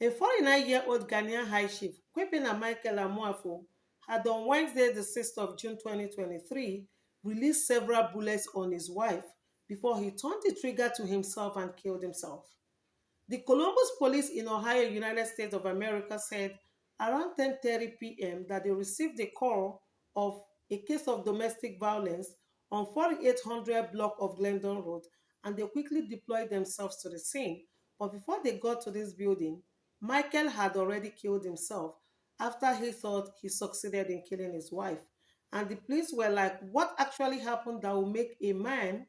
A 49-year-old Ghanaian high chief, Kwepena Michael Amuafo, had on Wednesday, the 6th of June 2023, released several bullets on his wife before he turned the trigger to himself and killed himself. The Columbus police in Ohio, United States of America, said around 10:30 p.m. that they received a call of a case of domestic violence on 4800 block of Glendon Road, and they quickly deployed themselves to the scene. But before they got to this building, Michael had already killed himself after he thought he succeeded in killing his wife. And the police were like, what actually happened that will make a man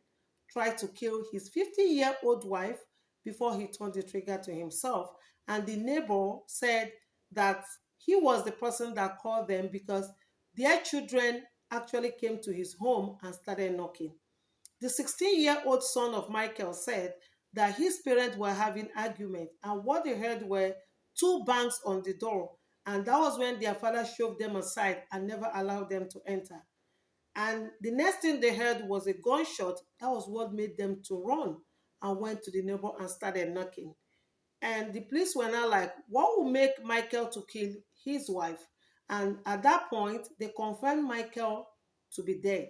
try to kill his 50-year-old wife before he turned the trigger to himself? And the neighbor said that he was the person that called them because their children actually came to his home and started knocking. The 16-year-old son of Michael said that his parents were having argument, and what they heard were two bangs on the door, and that was when their father shoved them aside and never allowed them to enter. And the next thing they heard was a gunshot. That was what made them to run and went to the neighbor and started knocking. And the police were now like, what will make Michael to kill his wife? And at that point, they confirmed Michael to be dead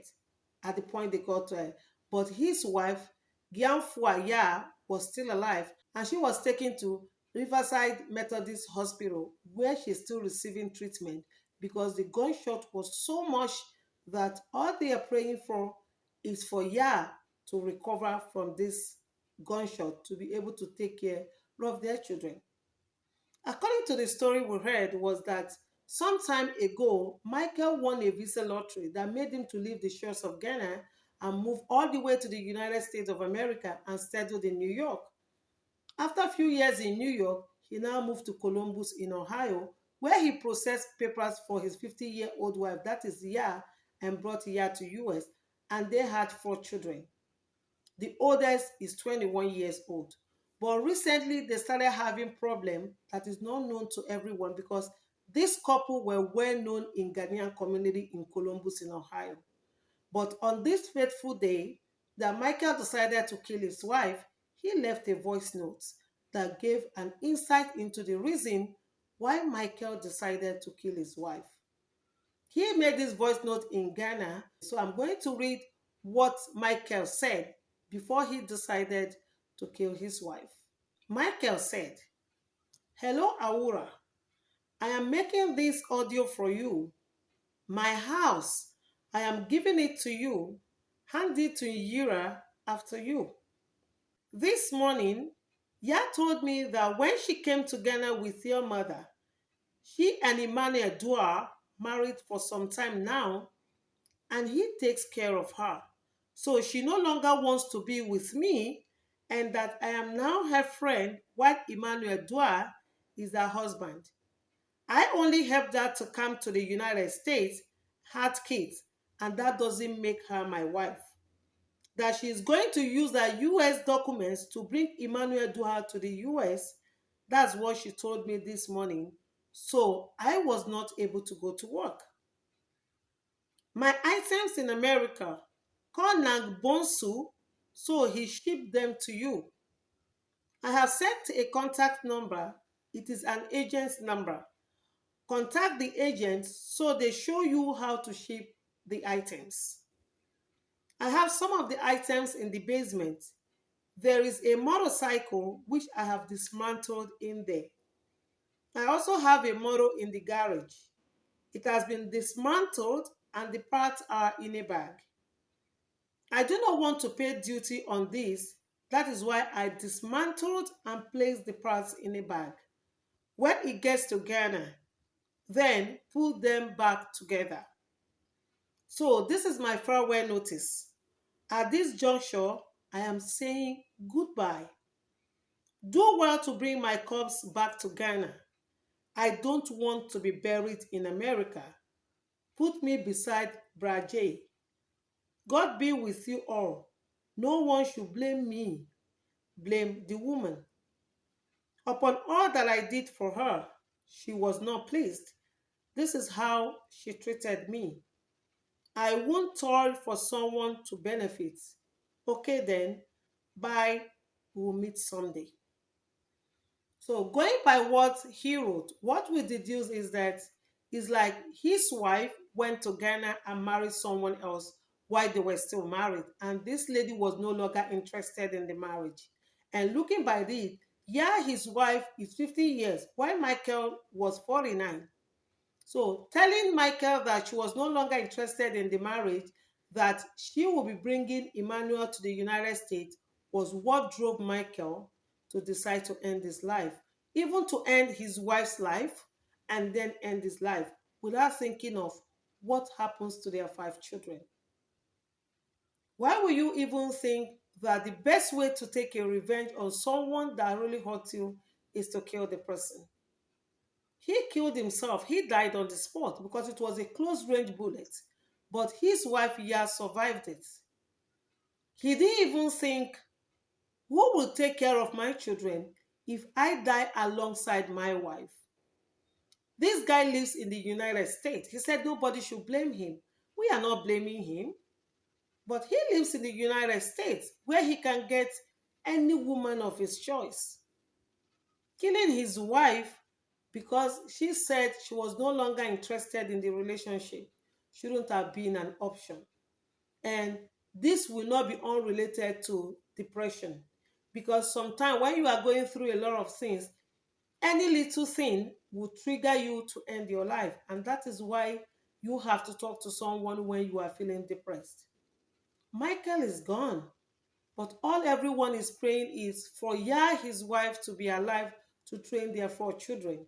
at the point they got to her. But his wife, Gyanfua Ya, was still alive, and she was taken to Riverside Methodist Hospital, where she's still receiving treatment because the gunshot was so much that all they are praying for is for Ya to recover from this gunshot to be able to take care of their children. According to the story we heard, was that some time ago, Michael won a visa lottery that made him to leave the shores of Ghana and move all the way to the United States of America and settled in New York. After a few years in New York, he now moved to Columbus in Ohio, where he processed papers for his 50-year-old wife, that is Ya, and brought Ya to US, and they had 4 children. The oldest is 21 years old. But recently, they started having problem that is not known to everyone because this couple were well known in Ghanaian community in Columbus in Ohio. But on this fateful day that Michael decided to kill his wife, he left a voice note that gave an insight into the reason why Michael decided to kill his wife. He made this voice note in Ghana, so I'm going to read what Michael said before he decided to kill his wife. Michael said, "Hello, Aura. I am making this audio for you. My house, I am giving it to you. Hand it to Yira after you." This morning, Ya told me that when she came to Ghana with your mother, she and Emmanuel Dua married for some time now, and he takes care of her. So she no longer wants to be with me, and that I am now her friend while Emmanuel Dua is her husband. I only helped her to come to the United States, had kids, and that doesn't make her my wife. That she is going to use her US documents to bring Emmanuel Dua to the US, that's what she told me this morning. So I was not able to go to work. My items in America, call Nang Bonsu, so he shipped them to you. I have sent a contact number. It is an agent's number. Contact the agent so they show you how to ship the items. I have some of the items in the basement. There is a motorcycle which I have dismantled in there. I also have a motor in the garage. It has been dismantled and the parts are in a bag. I do not want to pay duty on this. That is why I dismantled and placed the parts in a bag. When it gets to Ghana, then put them back together. So this is my farewell notice. At this juncture, I am saying goodbye. Do well to bring my corpse back to Ghana. I don't want to be buried in America. Put me beside Brajay. God be with you all. No one should blame me. Blame the woman. Upon all that I did for her, she was not pleased. This is how she treated me. I won't toil for someone to benefit. Okay then, bye. We'll meet someday. So going by what he wrote, what we deduce is that it's like his wife went to Ghana and married someone else while they were still married. And this lady was no longer interested in the marriage. And looking by it, yeah, his wife is 50 years, while Michael was 49. So telling Michael that she was no longer interested in the marriage, that she will be bringing Emmanuel to the United States, was what drove Michael to decide to end his life, even to end his wife's life and then end his life without thinking of what happens to their 5 children. Why will you even think that the best way to take a revenge on someone that really hurt you is to kill the person? He killed himself. He died on the spot because it was a close range bullet. But his wife, Yah, survived it. He didn't even think, who will take care of my children if I die alongside my wife? This guy lives in the United States. He said nobody should blame him. We are not blaming him. But he lives in the United States where he can get any woman of his choice. Killing his wife because she said she was no longer interested in the relationship shouldn't have been an option. And this will not be unrelated to depression, because sometimes when you are going through a lot of things, any little thing will trigger you to end your life. And that is why you have to talk to someone when you are feeling depressed. Michael is gone, but all everyone is praying is for Yah, his wife, to be alive to train their 4 children.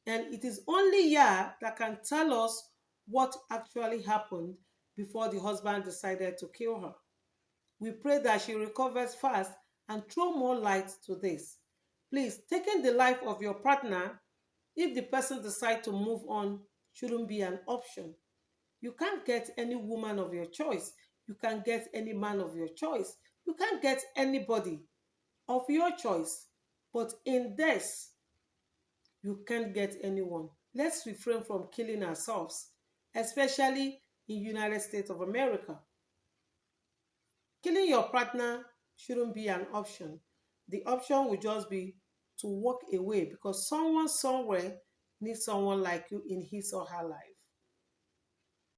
And it is only Yah that can tell us what actually happened before the husband decided to kill her. We pray that she recovers fast and throw more light to this. Please, taking the life of your partner, if the person decides to move on, shouldn't be an option. You can't get any woman of your choice. You can't get any man of your choice. You can't get anybody of your choice. But in this, you can't get anyone. Let's refrain from killing ourselves, especially in United States of America. Killing your partner shouldn't be an option. The option will just be to walk away because someone somewhere needs someone like you in his or her life.